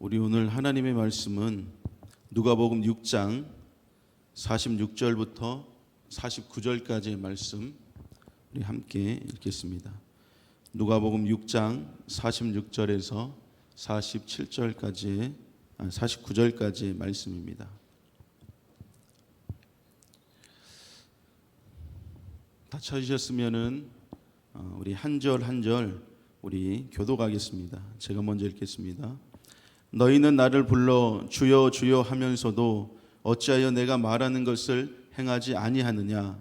우리 오늘 하나님의 말씀은 누가복음 6장 46절부터 49절까지의 말씀 우리 함께 읽겠습니다. 누가복음 6장 46절에서 49절까지의 말씀입니다. 다 찾으셨으면은 우리 한 절 한 절 우리 교독하겠습니다. 제가 먼저 읽겠습니다. 너희는 나를 불러 주여 주여 하면서도 어찌하여 내가 말하는 것을 행하지 아니하느냐?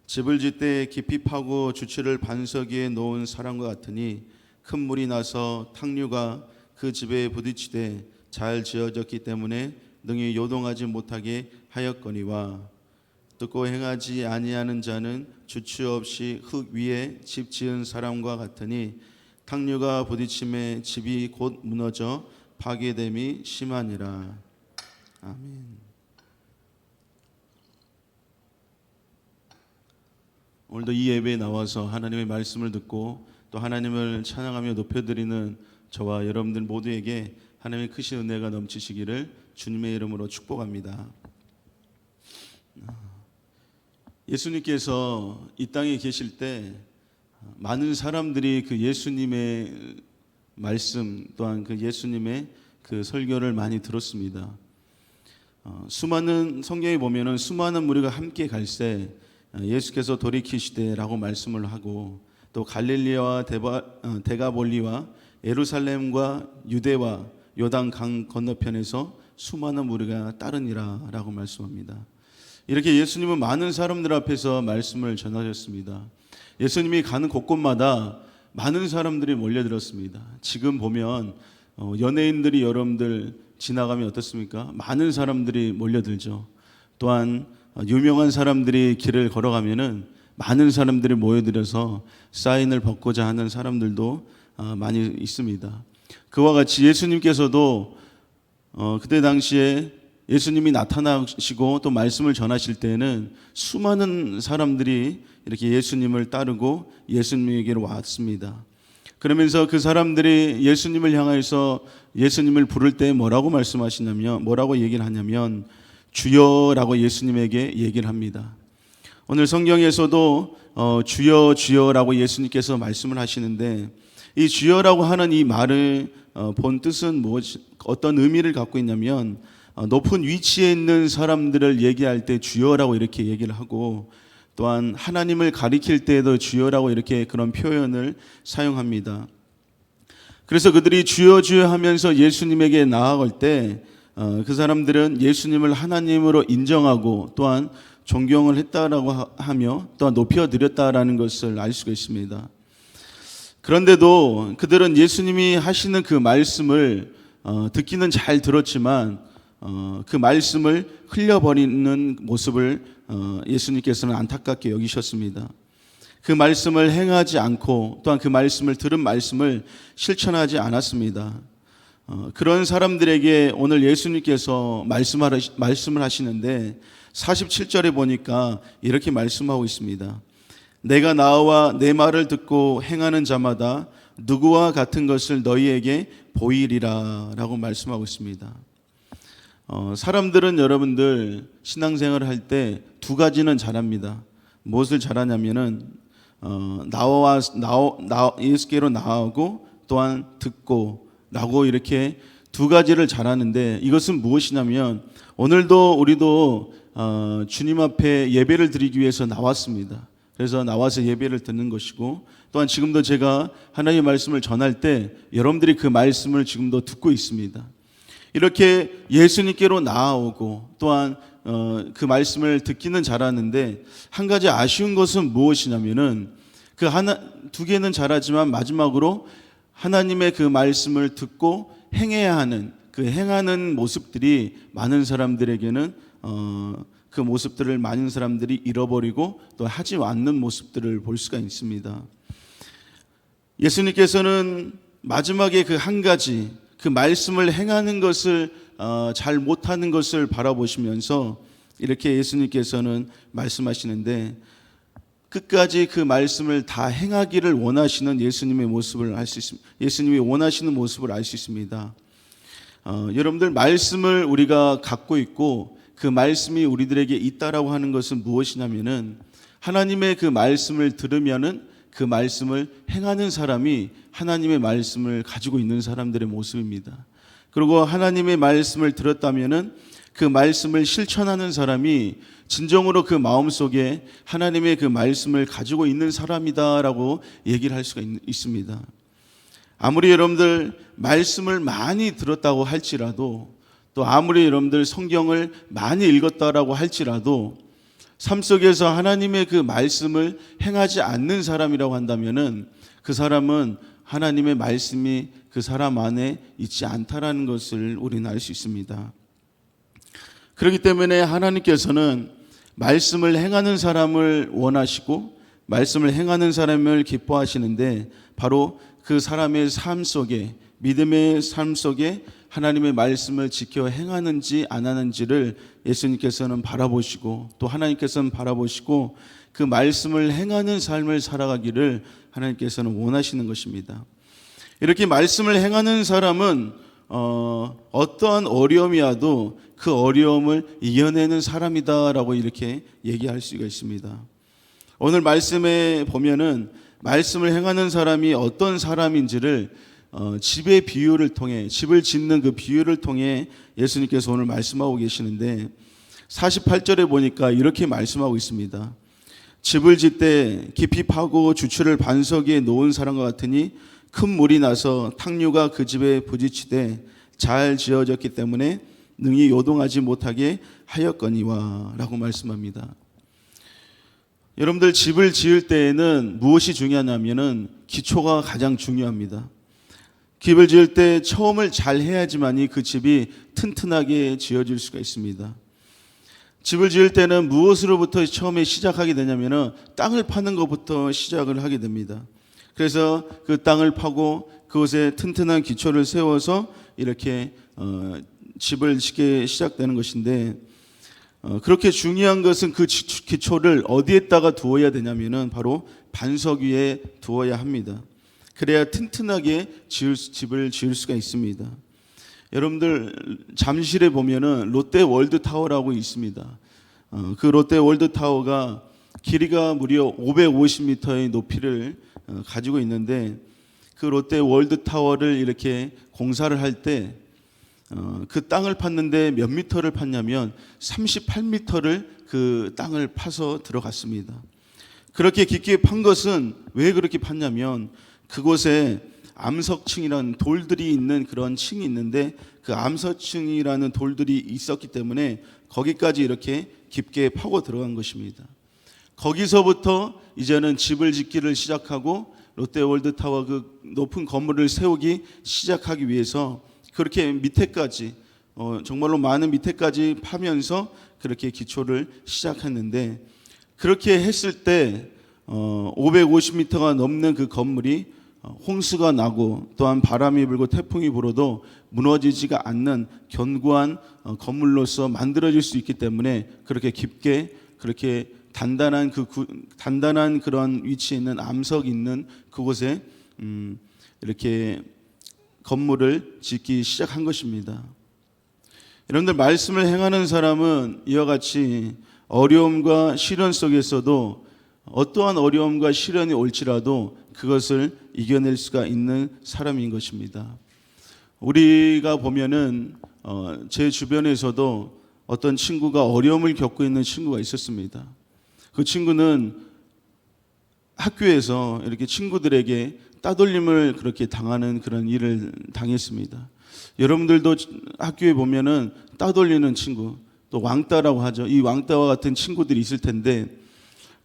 집을 짓되 깊이 파고 주치를 반석 위에 놓은 사람과 같으니 큰 물이 나서 탕류가 그 집에 부딪히되 잘 지어졌기 때문에 능히 요동하지 못하게 하였거니와 듣고 행하지 아니하는 자는 주치 없이 흙 위에 집 지은 사람과 같으니 탕류가 부딪힘에 집이 곧 무너져 파괴됨이 심하니라. 아멘. 오늘도 이 예배에 나와서 하나님의 말씀을 듣고 또 하나님을 찬양하며 높여드리는 저와 여러분들 모두에게 하나님의 크신 은혜가 넘치시기를 주님의 이름으로 축복합니다. 예수님께서 이 땅에 계실 때 많은 사람들이 그 예수님의 말씀 또한 그 예수님의 그 설교를 많이 들었습니다. 수많은 성경에 보면은 수많은 무리가 함께 갈새 예수께서 돌이키시되라고 말씀을 하고 또 갈릴리와 데가볼리와 예루살렘과 유대와 요단 강 건너편에서 수많은 무리가 따르니라라고 말씀합니다. 이렇게 예수님은 많은 사람들 앞에서 말씀을 전하셨습니다. 예수님이 가는 곳곳마다 많은 사람들이 몰려들었습니다. 지금 보면 연예인들이 여러분들 지나가면 어떻습니까? 많은 사람들이 몰려들죠. 또한 유명한 사람들이 길을 걸어가면은 많은 사람들이 모여들어서 사인을 받고자 하는 사람들도 많이 있습니다. 그와 같이 예수님께서도 그때 당시에 예수님이 나타나시고 또 말씀을 전하실 때는 수많은 사람들이 이렇게 예수님을 따르고 예수님에게로 왔습니다. 그러면서 그 사람들이 예수님을 향해서 예수님을 부를 때 뭐라고 말씀하시냐면 뭐라고 얘기를 하냐면 주여라고 예수님에게 얘기를 합니다. 오늘 성경에서도 주여 주여라고 예수님께서 말씀을 하시는데 이 주여라고 하는 이 말을 본 뜻은 어떤 의미를 갖고 있냐면 높은 위치에 있는 사람들을 얘기할 때 주여라고 이렇게 얘기를 하고 또한 하나님을 가리킬 때에도 주여라고 이렇게 그런 표현을 사용합니다. 그래서 그들이 주여 주여 하면서 예수님에게 나아갈 때 그 사람들은 예수님을 하나님으로 인정하고 또한 존경을 했다라고 하며 또한 높여드렸다라는 것을 알 수가 있습니다. 그런데도 그들은 예수님이 하시는 그 말씀을 듣기는 잘 들었지만 그 말씀을 흘려버리는 모습을 예수님께서는 안타깝게 여기셨습니다. 그 말씀을 행하지 않고 또한 그 말씀을 들은 말씀을 실천하지 않았습니다. 그런 사람들에게 오늘 예수님께서 말씀을 하시는데 47절에 보니까 이렇게 말씀하고 있습니다. 내가 나와 내 말을 듣고 행하는 자마다 누구와 같은 것을 너희에게 보이리라 라고 말씀하고 있습니다. 사람들은 여러분들 신앙생활을 할 때 두 가지는 잘합니다. 무엇을 잘하냐면은 예수께로 나오고 또한 듣고 라고 이렇게 두 가지를 잘하는데 이것은 무엇이냐면 오늘도 우리도 주님 앞에 예배를 드리기 위해서 나왔습니다. 그래서 나와서 예배를 듣는 것이고 또한 지금도 제가 하나님의 말씀을 전할 때 여러분들이 그 말씀을 지금도 듣고 있습니다. 이렇게 예수님께로 나아오고 또한 그 말씀을 듣기는 잘하는데 한 가지 아쉬운 것은 무엇이냐면은 두 개는 잘하지만 마지막으로 하나님의 그 말씀을 듣고 행해야 하는 그 행하는 모습들이 많은 사람들에게는 그 모습들을 많은 사람들이 잃어버리고 또 하지 않는 모습들을 볼 수가 있습니다. 예수님께서는 마지막에 그 한 가지 그 말씀을 행하는 것을 잘 못하는 것을 바라보시면서 이렇게 예수님께서는 말씀하시는데 끝까지 그 말씀을 다 행하기를 원하시는 예수님의 모습을 알 수 있습니다. 예수님이 원하시는 모습을 알 수 있습니다. 여러분들, 말씀을 우리가 갖고 있고 그 말씀이 우리들에게 있다라고 하는 것은 무엇이냐면은, 하나님의 그 말씀을 들으면은 그 말씀을 행하는 사람이 하나님의 말씀을 가지고 있는 사람들의 모습입니다. 그리고 하나님의 말씀을 들었다면은 그 말씀을 실천하는 사람이 진정으로 그 마음속에 하나님의 그 말씀을 가지고 있는 사람이다라고 얘기를 할 수가 있습니다. 아무리 여러분들 말씀을 많이 들었다고 할지라도, 또 아무리 여러분들 성경을 많이 읽었다라고 할지라도 삶 속에서 하나님의 그 말씀을 행하지 않는 사람이라고 한다면은 그 사람은 하나님의 말씀이 그 사람 안에 있지 않다라는 것을 우리는 알 수 있습니다. 그렇기 때문에 하나님께서는 말씀을 행하는 사람을 원하시고 말씀을 행하는 사람을 기뻐하시는데, 바로 그 사람의 삶 속에, 믿음의 삶 속에 하나님의 말씀을 지켜 행하는지 안 하는지를 예수님께서는 바라보시고, 또 하나님께서는 바라보시고 그 말씀을 행하는 삶을 살아가기를 하나님께서는 원하시는 것입니다. 이렇게 말씀을 행하는 사람은 어떠한 어려움이 와도 그 어려움을 이겨내는 사람이다라고 이렇게 얘기할 수가 있습니다. 오늘 말씀에 보면은 말씀을 행하는 사람이 어떤 사람인지를 집의 비유를 통해, 집을 짓는 그 비유를 통해 예수님께서 오늘 말씀하고 계시는데, 48절에 보니까 이렇게 말씀하고 있습니다. 집을 짓되 깊이 파고 주추를 반석 위에 놓은 사람과 같으니 큰 물이 나서 탕류가 그 집에 부딪히되 잘 지어졌기 때문에 능히 요동하지 못하게 하였거니와 라고 말씀합니다. 여러분들, 집을 지을 때에는 무엇이 중요하냐면은 기초가 가장 중요합니다. 집을 지을 때 처음을 잘 해야지만이 그 집이 튼튼하게 지어질 수가 있습니다. 집을 지을 때는 무엇으로부터 처음에 시작하게 되냐면은 땅을 파는 것부터 시작을 하게 됩니다. 그래서 그 땅을 파고 그곳에 튼튼한 기초를 세워서 이렇게 집을 짓게 시작되는 것인데, 그렇게 중요한 것은 그 기초를 어디에다가 두어야 되냐면은 바로 반석 위에 두어야 합니다. 그래야 튼튼하게 집을 지을 수가 있습니다. 여러분들, 잠실에 보면은 롯데 월드타워라고 있습니다. 그 롯데 월드타워가 길이가 무려 550m의 높이를 가지고 있는데, 그 롯데 월드타워를 이렇게 공사를 할 때 그 땅을 팠는데 몇 미터를 팠냐면 38m를 그 땅을 파서 들어갔습니다. 그렇게 깊게 판 것은 왜 그렇게 팠냐면, 그곳에 암석층이라는 돌들이 있는 그런 층이 있는데, 그 암석층이라는 돌들이 있었기 때문에 거기까지 이렇게 깊게 파고 들어간 것입니다. 거기서부터 이제는 집을 짓기를 시작하고 롯데월드타워 그 높은 건물을 세우기 시작하기 위해서 그렇게 밑에까지, 정말로 많은 밑에까지 파면서 그렇게 기초를 시작했는데, 그렇게 했을 때 550m가 넘는 그 건물이 홍수가 나고 또한 바람이 불고 태풍이 불어도 무너지지가 않는 견고한 건물로서 만들어질 수 있기 때문에 그렇게 깊게, 그렇게 단단한 그런 위치에 있는 암석 있는 그곳에 이렇게 건물을 짓기 시작한 것입니다. 여러분들, 말씀을 행하는 사람은 이와 같이 어려움과 시련 속에서도 어떠한 어려움과 시련이 올지라도 그것을 이겨낼 수가 있는 사람인 것입니다. 우리가 보면은 제 주변에서도 어떤 친구가 어려움을 겪고 있는 친구가 있었습니다. 그 친구는 학교에서 이렇게 친구들에게 따돌림을 그렇게 당하는 그런 일을 당했습니다. 여러분들도 학교에 보면은 따돌리는 친구, 또 왕따라고 하죠. 이 왕따와 같은 친구들이 있을 텐데,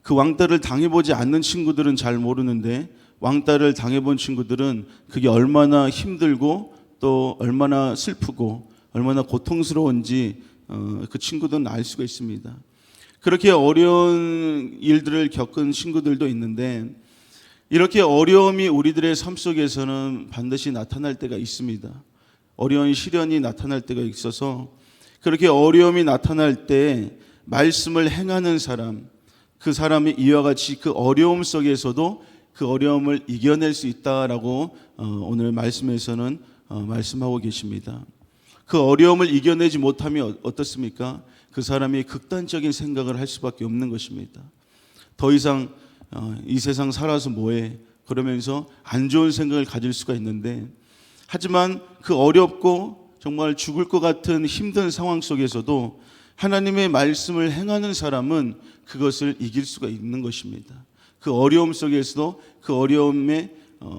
그 왕따를 당해보지 않는 친구들은 잘 모르는데, 왕따를 당해본 친구들은 그게 얼마나 힘들고 또 얼마나 슬프고 얼마나 고통스러운지 그 친구들은 알 수가 있습니다. 그렇게 어려운 일들을 겪은 친구들도 있는데, 이렇게 어려움이 우리들의 삶 속에서는 반드시 나타날 때가 있습니다. 어려운 시련이 나타날 때가 있어서, 그렇게 어려움이 나타날 때 말씀을 행하는 사람, 그 사람이 이와 같이 그 어려움 속에서도 그 어려움을 이겨낼 수 있다라고 오늘 말씀에서는 말씀하고 계십니다. 그 어려움을 이겨내지 못하면 어떻습니까? 그 사람이 극단적인 생각을 할 수밖에 없는 것입니다. 더 이상 이 세상 살아서 뭐해? 그러면서 안 좋은 생각을 가질 수가 있는데, 하지만 그 어렵고 정말 죽을 것 같은 힘든 상황 속에서도 하나님의 말씀을 행하는 사람은 그것을 이길 수가 있는 것입니다. 그 어려움 속에서도 그 어려움에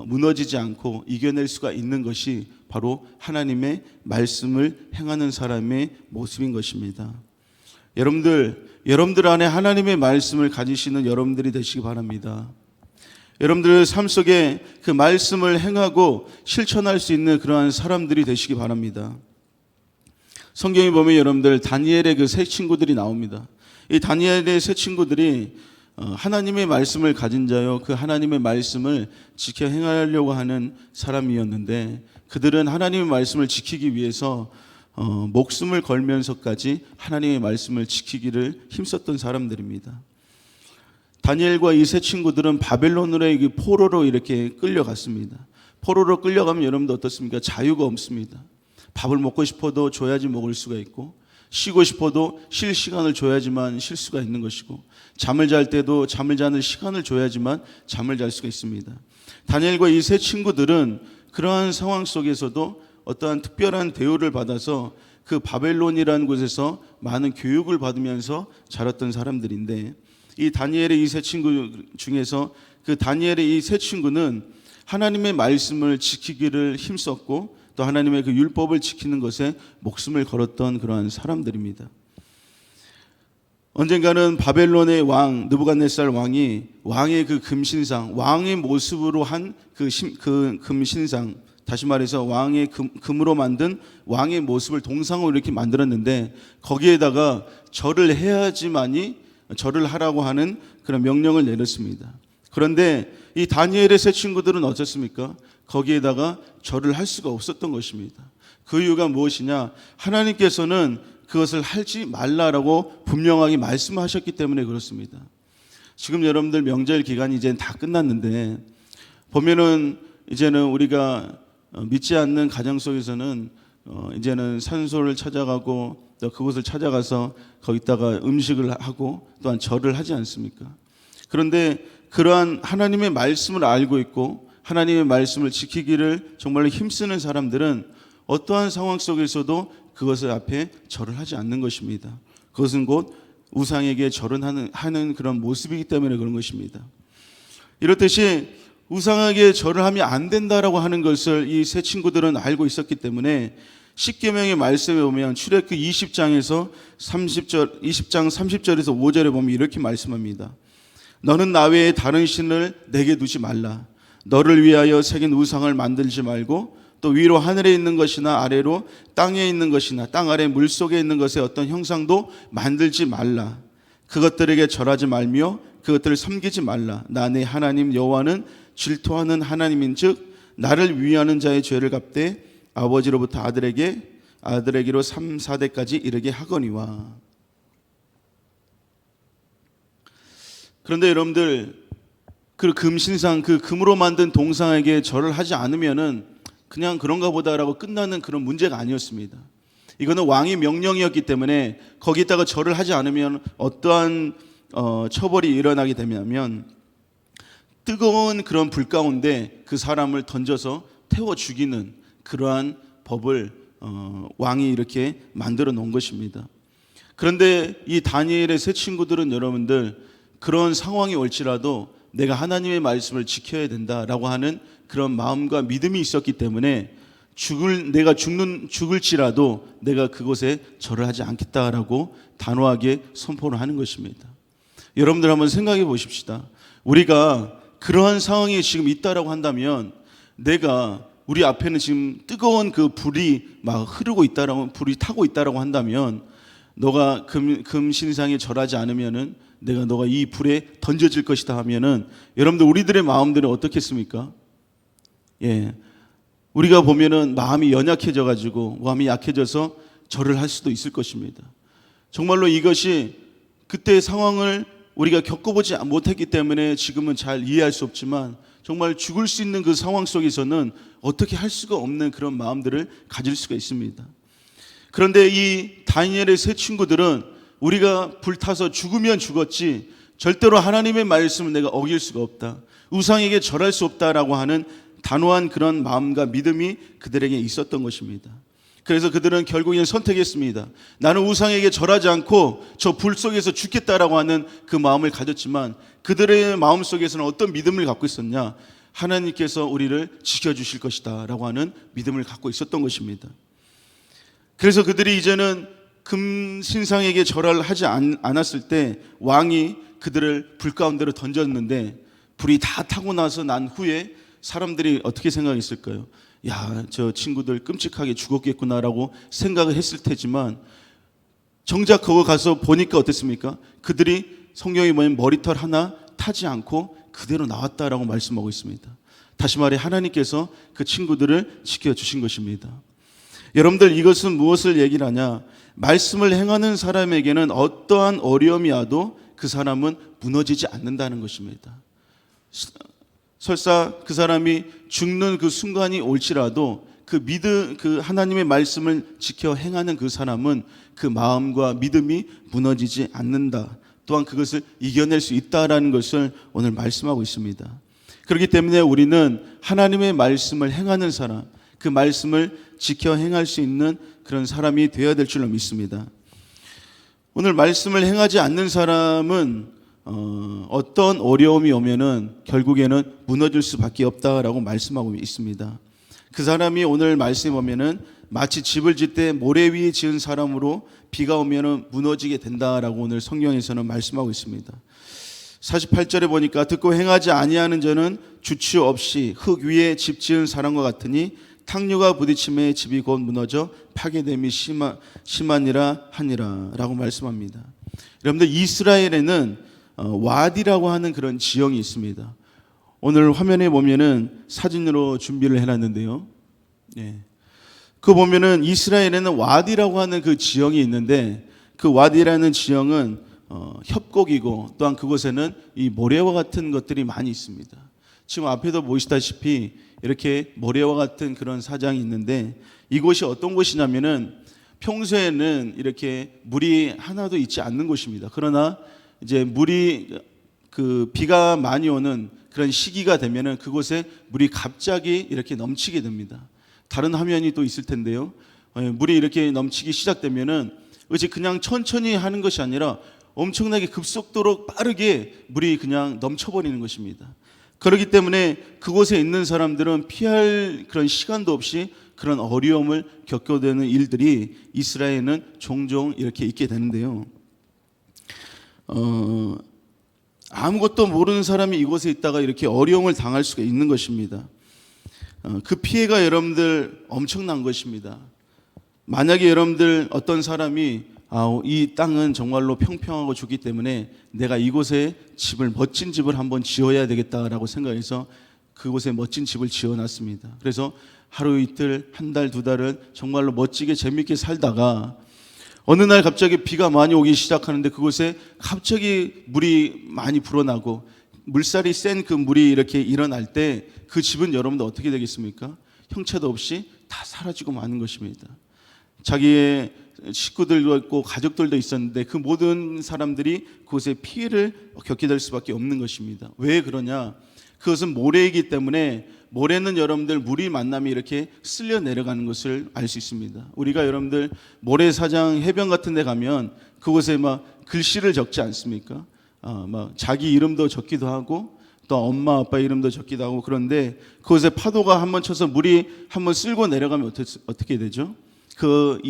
무너지지 않고 이겨낼 수가 있는 것이 바로 하나님의 말씀을 행하는 사람의 모습인 것입니다. 여러분들 안에 하나님의 말씀을 가지시는 여러분들이 되시기 바랍니다. 여러분들의 삶 속에 그 말씀을 행하고 실천할 수 있는 그러한 사람들이 되시기 바랍니다. 성경에 보면 여러분들 다니엘의 그 세 친구들이 나옵니다. 이 다니엘의 세 친구들이 하나님의 말씀을 가진 자요, 그 하나님의 말씀을 지켜 행하려고 하는 사람이었는데, 그들은 하나님의 말씀을 지키기 위해서 목숨을 걸면서까지 하나님의 말씀을 지키기를 힘썼던 사람들입니다. 다니엘과 이 세 친구들은 바벨론으로의 포로로 이렇게 끌려갔습니다. 포로로 끌려가면 여러분들 어떻습니까? 자유가 없습니다. 밥을 먹고 싶어도 줘야지 먹을 수가 있고, 쉬고 싶어도 쉴 시간을 줘야지만 쉴 수가 있는 것이고, 잠을 잘 때도 잠을 자는 시간을 줘야지만 잠을 잘 수가 있습니다. 다니엘과 이 세 친구들은 그러한 상황 속에서도 어떠한 특별한 대우를 받아서 그 바벨론이라는 곳에서 많은 교육을 받으면서 자랐던 사람들인데, 이 다니엘의 이 세 친구 중에서 그 다니엘의 이 세 친구는 하나님의 말씀을 지키기를 힘썼고, 또 하나님의 그 율법을 지키는 것에 목숨을 걸었던 그러한 사람들입니다. 언젠가는 바벨론의 왕 느부갓네살 왕이 왕의 그 금신상, 왕의 모습으로 한 그 금신상, 다시 말해서 왕의 금으로 만든 왕의 모습을 동상으로 이렇게 만들었는데, 거기에다가 절을 해야지만이 절을 하라고 하는 그런 명령을 내렸습니다. 그런데 이 다니엘의 세 친구들은 어떻습니까? 거기에다가 절을 할 수가 없었던 것입니다. 그 이유가 무엇이냐? 하나님께서는 그것을 하지 말라라고 분명하게 말씀하셨기 때문에 그렇습니다. 지금 여러분들 명절 기간이 이제 다 끝났는데, 보면은 이제는 우리가 믿지 않는 가정 속에서는 이제는 산소를 찾아가고 또 그곳을 찾아가서 거기다가 음식을 하고 또한 절을 하지 않습니까? 그런데 그러한 하나님의 말씀을 알고 있고 하나님의 말씀을 지키기를 정말로 힘쓰는 사람들은 어떠한 상황 속에서도 그것을 앞에 절을 하지 않는 것입니다. 그것은 곧 우상에게 절을 하는 그런 모습이기 때문에 그런 것입니다. 이렇듯이 우상에게 절을 하면 안 된다라고 하는 것을 이 세 친구들은 알고 있었기 때문에 십계명의 말씀에 보면 출애굽기 20장 30절에서 5절에 보면 이렇게 말씀합니다. 너는 나 외에 다른 신을 내게 두지 말라. 너를 위하여 새긴 우상을 만들지 말고, 또 위로 하늘에 있는 것이나 아래로 땅에 있는 것이나 땅 아래 물속에 있는 것의 어떤 형상도 만들지 말라. 그것들에게 절하지 말며 그것들을 섬기지 말라. 나 내 하나님 여호와는 질투하는 하나님인즉 나를 위하는 자의 죄를 갚되 아버지로부터 아들에게로 3, 4대까지 이르게 하거니와. 그런데 여러분들, 그 금신상, 그 금으로 만든 동상에게 절을 하지 않으면은 그냥 그런가 보다라고 끝나는 그런 문제가 아니었습니다. 이거는 왕의 명령이었기 때문에 거기다가 절을 하지 않으면 어떠한 처벌이 일어나게 되냐면 뜨거운 그런 불 가운데 그 사람을 던져서 태워 죽이는 그러한 법을 왕이 이렇게 만들어 놓은 것입니다. 그런데 이 다니엘의 세 친구들은 여러분들 그런 상황이 올지라도 내가 하나님의 말씀을 지켜야 된다라고 하는 그런 마음과 믿음이 있었기 때문에 내가 죽을지라도 내가 그곳에 절을 하지 않겠다라고 단호하게 선포를 하는 것입니다. 여러분들 한번 생각해 보십시다. 우리가 그러한 상황이 지금 있다라고 한다면, 우리 앞에는 지금 뜨거운 그 불이 막 흐르고 있다라고, 불이 타고 있다라고 한다면, 너가 금신상에 절하지 않으면은 너가 이 불에 던져질 것이다 하면은, 여러분들 우리들의 마음들은 어떻겠습니까? 예, 우리가 보면은 마음이 연약해져가지고 마음이 약해져서 절을 할 수도 있을 것입니다. 정말로 이것이 그때의 상황을 우리가 겪어보지 못했기 때문에 지금은 잘 이해할 수 없지만 정말 죽을 수 있는 그 상황 속에서는 어떻게 할 수가 없는 그런 마음들을 가질 수가 있습니다. 그런데 이 다니엘의 세 친구들은 우리가 불타서 죽으면 죽었지 절대로 하나님의 말씀을 내가 어길 수가 없다, 우상에게 절할 수 없다라고 하는 단호한 그런 마음과 믿음이 그들에게 있었던 것입니다. 그래서 그들은 결국에는 선택했습니다. 나는 우상에게 절하지 않고 저 불 속에서 죽겠다라고 하는 그 마음을 가졌지만 그들의 마음속에서는 어떤 믿음을 갖고 있었냐? 하나님께서 우리를 지켜주실 것이다 라고 하는 믿음을 갖고 있었던 것입니다. 그래서 그들이 이제는 금신상에게 절을 하지 않았을 때 왕이 그들을 불 가운데로 던졌는데 불이 다 타고 나서 난 후에 사람들이 어떻게 생각했을까요? 야, 저 친구들 끔찍하게 죽었겠구나라고 생각을 했을 테지만 정작 거기 가서 보니까 어땠습니까? 그들이 성경에 보면 머리털 하나 타지 않고 그대로 나왔다라고 말씀하고 있습니다. 다시 말해 하나님께서 그 친구들을 지켜주신 것입니다. 여러분들, 이것은 무엇을 얘기를 하냐? 말씀을 행하는 사람에게는 어떠한 어려움이 와도 그 사람은 무너지지 않는다는 것입니다. 설사 그 사람이 죽는 그 순간이 올지라도 그 하나님의 말씀을 지켜 행하는 그 사람은 그 마음과 믿음이 무너지지 않는다. 또한 그것을 이겨낼 수 있다라는 것을 오늘 말씀하고 있습니다. 그렇기 때문에 우리는 하나님의 말씀을 행하는 사람, 그 말씀을 지켜 행할 수 있는 그런 사람이 되어야 될 줄로 믿습니다. 오늘 말씀을 행하지 않는 사람은 어떤 어려움이 오면은 결국에는 무너질 수밖에 없다라고 말씀하고 있습니다. 그 사람이 오늘 말씀에 보면은 마치 집을 짓 때 모래 위에 지은 사람으로 비가 오면은 무너지게 된다라고 오늘 성경에서는 말씀하고 있습니다. 48절에 보니까 듣고 행하지 아니하는 자는 주치 없이 흙 위에 집 지은 사람과 같으니 탕류가 부딪힘에 집이 곧 무너져 파괴됨이 심하니라 하니라 라고 말씀합니다. 여러분들, 이스라엘에는 와디라고 하는 그런 지형이 있습니다. 오늘 화면에 보면은 사진으로 준비를 해놨는데요. 예. 그거 보면은 이스라엘에는 와디라고 하는 그 지형이 있는데 그 와디라는 지형은 협곡이고 또한 그곳에는 이 모래와 같은 것들이 많이 있습니다. 지금 앞에도 보시다시피 이렇게 모래와 같은 그런 사장이 있는데 이곳이 어떤 곳이냐면은 평소에는 이렇게 물이 하나도 있지 않는 곳입니다. 그러나 이제 물이 비가 많이 오는 그런 시기가 되면은 그곳에 물이 갑자기 이렇게 넘치게 됩니다. 다른 화면이 또 있을 텐데요. 물이 이렇게 넘치기 시작되면은 이제 그냥 천천히 하는 것이 아니라 엄청나게 급속도로 빠르게 물이 그냥 넘쳐버리는 것입니다. 그렇기 때문에 그곳에 있는 사람들은 피할 그런 시간도 없이 그런 어려움을 겪게 되는 일들이 이스라엘에는 종종 이렇게 있게 되는데요. 아무것도 모르는 사람이 이곳에 있다가 이렇게 어려움을 당할 수가 있는 것입니다. 그 피해가 여러분들 엄청난 것입니다. 만약에 여러분들 어떤 사람이 이 땅은 정말로 평평하고 좋기 때문에 내가 이곳에 멋진 집을 한번 지어야 되겠다라고 생각해서 그곳에 멋진 집을 지어놨습니다. 그래서 하루 이틀, 한 달, 두 달은 정말로 멋지게 재밌게 살다가 어느 날 갑자기 비가 많이 오기 시작하는데 그곳에 갑자기 물이 많이 불어나고 물살이 센 그 물이 이렇게 일어날 때 그 집은 여러분들 어떻게 되겠습니까? 형체도 없이 다 사라지고 마는 것입니다. 자기의 식구들도 있고 가족들도 있었는데 그 모든 사람들이 그곳에 피해를 겪게 될 수밖에 없는 것입니다. 왜 그러냐? 그것은 모래이기 때문에 모래는 여러분들 물이 만나면 이렇게 쓸려 내려가는 것을 알 수 있습니다. 우리가 여러분들 모래사장 해변 같은 데 가면 그곳에 막 글씨를 적지 않습니까? 막 자기 이름도 적기도 하고 또 엄마 아빠 이름도 적기도 하고 그런데 그곳에 파도가 한번 쳐서 물이 한번 쓸고 내려가면 어떻게 되죠?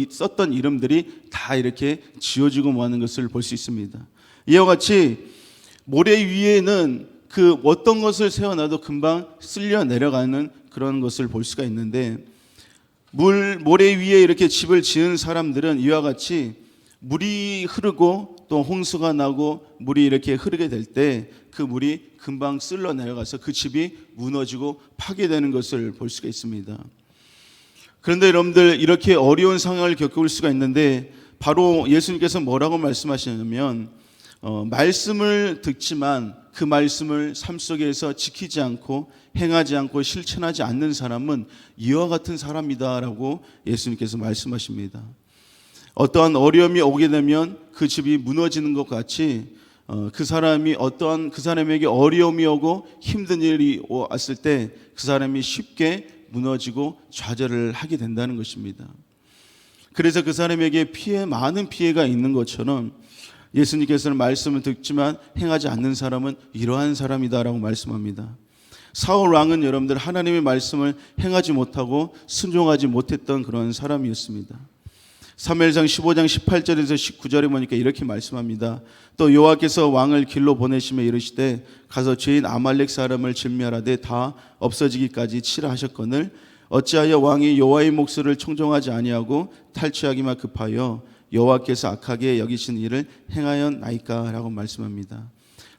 썼던 이름들이 다 이렇게 지워지고 마는 것을 볼 수 있습니다. 이와 같이 모래 위에는 그 어떤 것을 세워놔도 금방 쓸려 내려가는 그런 것을 볼 수가 있는데 모래 위에 이렇게 집을 지은 사람들은 이와 같이 물이 흐르고 또 홍수가 나고 물이 이렇게 흐르게 될 때 그 물이 금방 쓸려 내려가서 그 집이 무너지고 파괴되는 것을 볼 수가 있습니다. 그런데 여러분들 이렇게 어려운 상황을 겪을 수가 있는데 바로 예수님께서 뭐라고 말씀하시냐면 말씀을 듣지만 그 말씀을 삶 속에서 지키지 않고 행하지 않고 실천하지 않는 사람은 이와 같은 사람이다라고 예수님께서 말씀하십니다. 어떠한 어려움이 오게 되면 그 집이 무너지는 것 같이 그 사람에게 어려움이 오고 힘든 일이 왔을 때 그 사람이 쉽게 무너지고 좌절을 하게 된다는 것입니다. 그래서 그 사람에게 많은 피해가 있는 것처럼 예수님께서는 말씀을 듣지만 행하지 않는 사람은 이러한 사람이다라고 말씀합니다. 사울 왕은 여러분들 하나님의 말씀을 행하지 못하고 순종하지 못했던 그런 사람이었습니다. 사무엘상 15장 18절에서 19절에 보니까 이렇게 말씀합니다. 또 여호와께서 왕을 길로 보내시며 이르시되 가서 죄인 아말렉 사람을 진멸하되 다 없어지기까지 치라 하셨거늘 어찌하여 왕이 여호와의 목소리를 청종하지 아니하고 탈취하기만 급하여 여호와께서 악하게 여기신 일을 행하였나이까 라고 말씀합니다.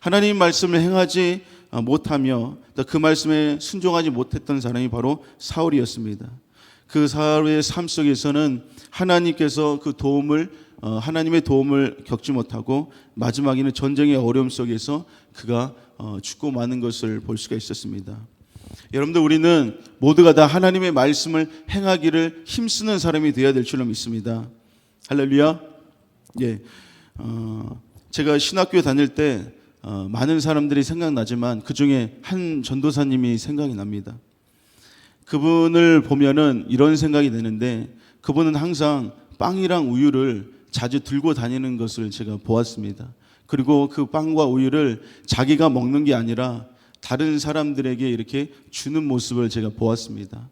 하나님의 말씀을 행하지 못하며 그 말씀에 순종하지 못했던 사람이 바로 사울이었습니다. 그 사울의 삶 속에서는 하나님께서 하나님의 도움을 겪지 못하고 마지막에는 전쟁의 어려움 속에서 그가 죽고 마는 것을 볼 수가 있었습니다. 여러분들 우리는 모두가 다 하나님의 말씀을 행하기를 힘쓰는 사람이 되어야 될 줄로 믿습니다. 할렐루야. 예. 제가 신학교에 다닐 때 많은 사람들이 생각나지만 그 중에 한 전도사님이 생각이 납니다. 그분을 보면은 이런 생각이 드는데 그분은 항상 빵이랑 우유를 자주 들고 다니는 것을 제가 보았습니다. 그리고 그 빵과 우유를 자기가 먹는 게 아니라 다른 사람들에게 이렇게 주는 모습을 제가 보았습니다.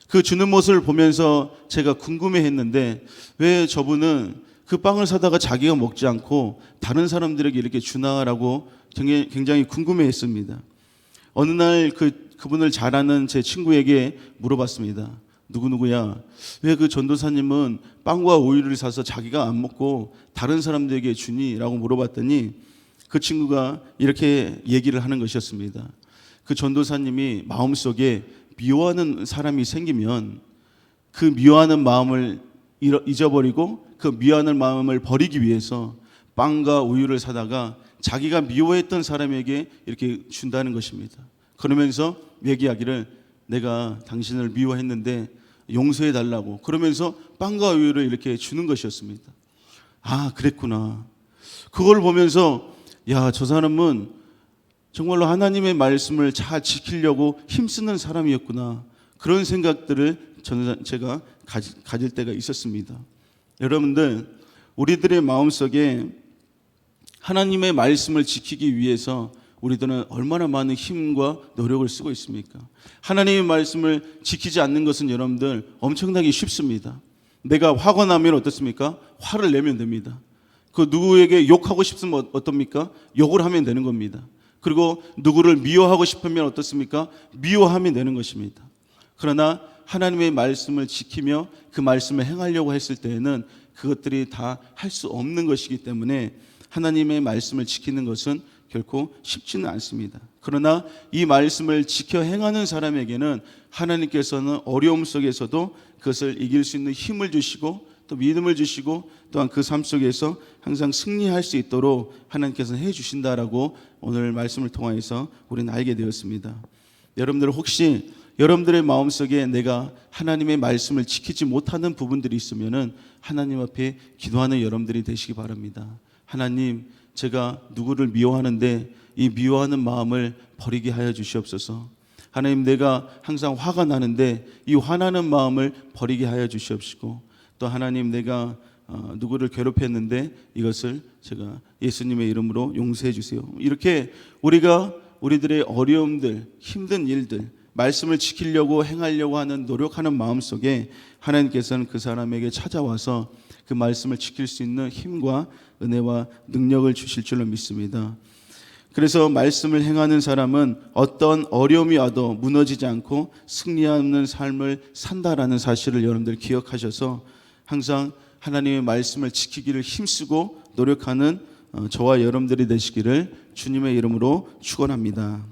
그 주는 모습을 보면서 제가 궁금해했는데 왜 저분은 그 빵을 사다가 자기가 먹지 않고 다른 사람들에게 이렇게 주나라고 굉장히 궁금해했습니다. 어느 날 그분을 잘 아는 제 친구에게 물어봤습니다. 누구누구야, 왜 그 전도사님은 빵과 우유를 사서 자기가 안 먹고 다른 사람들에게 주니? 라고 물어봤더니 그 친구가 이렇게 얘기를 하는 것이었습니다. 그 전도사님이 마음속에 미워하는 사람이 생기면 그 미워하는 마음을 잊어버리고 그 미워하는 마음을 버리기 위해서 빵과 우유를 사다가 자기가 미워했던 사람에게 이렇게 준다는 것입니다. 그러면서 얘기하기를 내가 당신을 미워했는데 용서해 달라고 그러면서 빵과 우유를 이렇게 주는 것이었습니다. 아, 그랬구나. 그걸 보면서 야, 저 사람은 정말로 하나님의 말씀을 잘 지키려고 힘쓰는 사람이었구나. 그런 생각들을 제가 가질 때가 있었습니다. 여러분들, 우리들의 마음속에 하나님의 말씀을 지키기 위해서 우리들은 얼마나 많은 힘과 노력을 쓰고 있습니까? 하나님의 말씀을 지키지 않는 것은 여러분들 엄청나게 쉽습니다. 내가 화가 나면 어떻습니까? 화를 내면 됩니다. 그 누구에게 욕하고 싶으면 어떻습니까? 욕을 하면 되는 겁니다. 그리고 누구를 미워하고 싶으면 어떻습니까? 미워하면 되는 것입니다. 그러나 하나님의 말씀을 지키며 그 말씀을 행하려고 했을 때에는 그것들이 다 할 수 없는 것이기 때문에 하나님의 말씀을 지키는 것은 결코 쉽지는 않습니다. 그러나 이 말씀을 지켜 행하는 사람에게는 하나님께서는 어려움 속에서도 그것을 이길 수 있는 힘을 주시고 또 믿음을 주시고 또한 그 삶 속에서 항상 승리할 수 있도록 하나님께서는 해주신다라고 오늘 말씀을 통하여서 우리는 알게 되었습니다. 여러분들 혹시 여러분들의 마음속에 내가 하나님의 말씀을 지키지 못하는 부분들이 있으면은 하나님 앞에 기도하는 여러분들이 되시기 바랍니다. 하나님, 제가 누구를 미워하는데 이 미워하는 마음을 버리게 하여 주시옵소서. 하나님, 내가 항상 화가 나는데 이 화나는 마음을 버리게 하여 주시옵시고 또 하나님, 내가 누구를 괴롭혔는데 이것을 제가 예수님의 이름으로 용서해 주세요. 이렇게 우리가 우리들의 어려움들, 힘든 일들, 말씀을 지키려고 행하려고 하는 노력하는 마음 속에 하나님께서는 그 사람에게 찾아와서 그 말씀을 지킬 수 있는 힘과 은혜와 능력을 주실 줄로 믿습니다. 그래서 말씀을 행하는 사람은 어떤 어려움이 와도 무너지지 않고 승리하는 삶을 산다라는 사실을 여러분들 기억하셔서 항상 하나님의 말씀을 지키기를 힘쓰고 노력하는 저와 여러분들이 되시기를 주님의 이름으로 축원합니다.